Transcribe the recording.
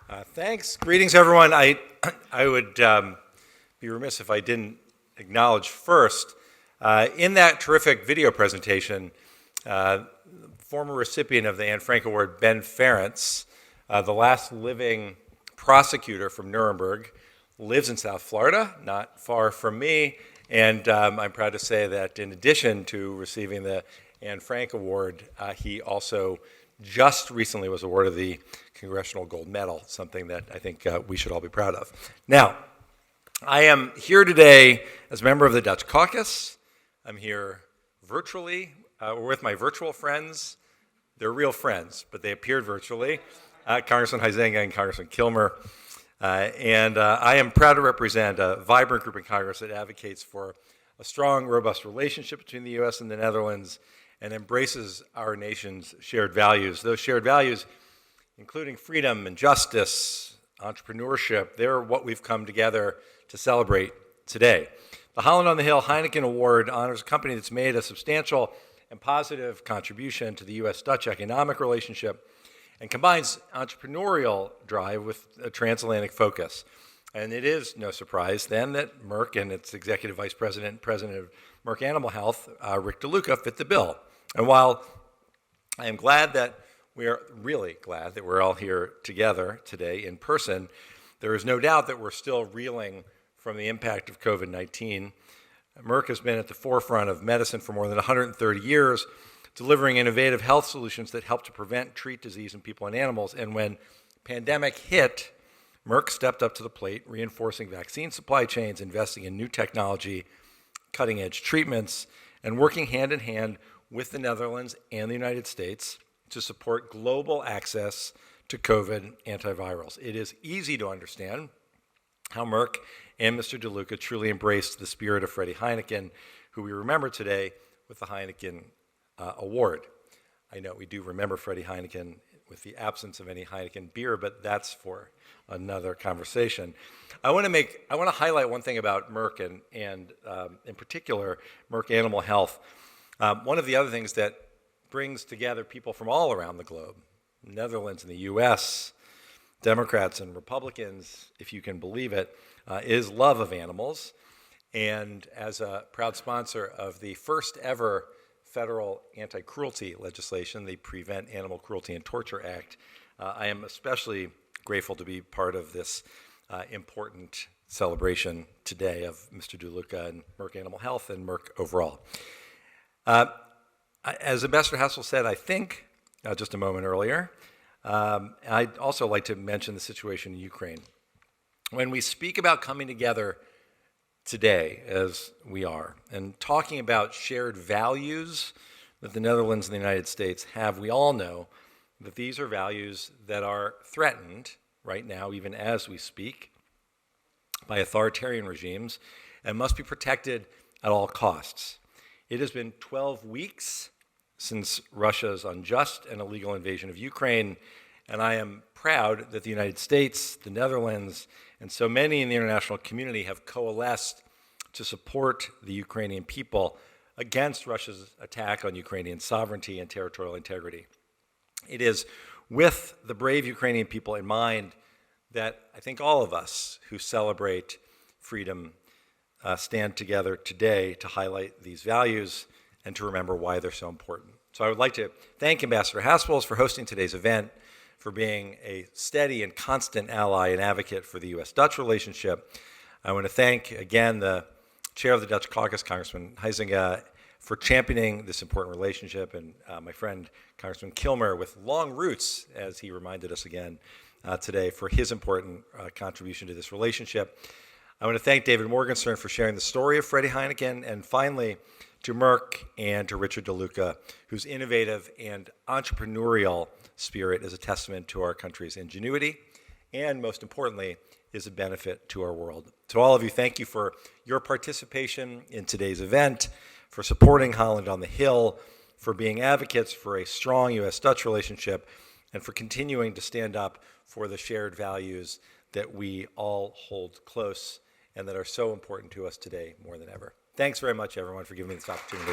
Thanks. Greetings, everyone. I would be remiss if I didn't acknowledge first, in that terrific video presentation, former recipient of the Anne Frank Award, Ben Ferentz, the last living prosecutor from Nuremberg, lives in South Florida, not far from me, and I'm proud to say that in addition to receiving the Anne Frank Award, he also just recently was awarded the Congressional Gold Medal, something that I think we should all be proud of. Now, I am here today as a member of the Dutch caucus. I'm here virtually. We're with my virtual friends. They're real friends, but they appeared virtually. Congressman Huizenga and Congressman Kilmer. And I am proud to represent a vibrant group in Congress that advocates for a strong, robust relationship between the U.S. and the Netherlands and embraces our nation's shared values. Those shared values, including freedom and justice, entrepreneurship, they're what we've come together to celebrate today. The Holland on the Hill Heineken Award honors a company that's made a substantial and positive contribution to the U.S.-Dutch economic relationship and combines entrepreneurial drive with a transatlantic focus. And it is no surprise then that Merck and its executive vice president and president of Merck Animal Health, Rick DeLuca, fit the bill. And while I am really glad that we're all here together today in person, there is no doubt that we're still reeling from the impact of COVID-19. Merck has been at the forefront of medicine for more than 130 years, delivering innovative health solutions that help to prevent, treat disease in people and animals. And when pandemic hit, Merck stepped up to the plate, reinforcing vaccine supply chains, investing in new technology, cutting-edge treatments, and working hand in hand with the Netherlands and the United States to support global access to COVID antivirals. It is easy to understand how Merck and Mr. DeLuca truly embraced the spirit of Freddy Heineken, who we remember today with the Heineken Award. I know we do remember Freddy Heineken with the absence of any Heineken beer, but that's for another conversation. I want to highlight one thing about Merck and in particular Merck Animal Health. One of the other things that brings together people from all around the globe, Netherlands and the U.S., Democrats and Republicans, if you can believe it, is love of animals. And as a proud sponsor of the first ever federal anti-cruelty legislation, the Prevent Animal Cruelty and Torture Act, I am especially grateful to be part of this important celebration today of Mr. DeLuca and Merck Animal Health and Merck overall. As Ambassador Hassel said, I think, just a moment earlier, I'd also like to mention the situation in Ukraine. When we speak about coming together today, as we are, and talking about shared values that the Netherlands and the United States have, we all know that these are values that are threatened right now, even as we speak, by authoritarian regimes and must be protected at all costs. It has been 12 weeks since Russia's unjust and illegal invasion of Ukraine, and I am proud that the United States, the Netherlands, and so many in the international community have coalesced to support the Ukrainian people against Russia's attack on Ukrainian sovereignty and territorial integrity. It is with the brave Ukrainian people in mind that I think all of us who celebrate freedom stand together today to highlight these values and to remember why they're so important. So I would like to thank Ambassador Haspels for hosting today's event, for being a steady and constant ally and advocate for the U.S.-Dutch relationship. I want to thank, again, the chair of the Dutch caucus, Congressman Huizenga, for championing this important relationship, and my friend, Congressman Kilmer, with long roots, as he reminded us again today, for his important contribution to this relationship. I want to thank David Morgenstern for sharing the story of Freddy Heineken, and finally, to Merck and to Richard DeLuca, whose innovative and entrepreneurial spirit is a testament to our country's ingenuity, and most importantly, is a benefit to our world. To all of you, thank you for your participation in today's event, for supporting Holland on the Hill, for being advocates for a strong U.S.-Dutch relationship, and for continuing to stand up for the shared values that we all hold close and that are so important to us today more than ever. Thanks very much, everyone, for giving me this opportunity.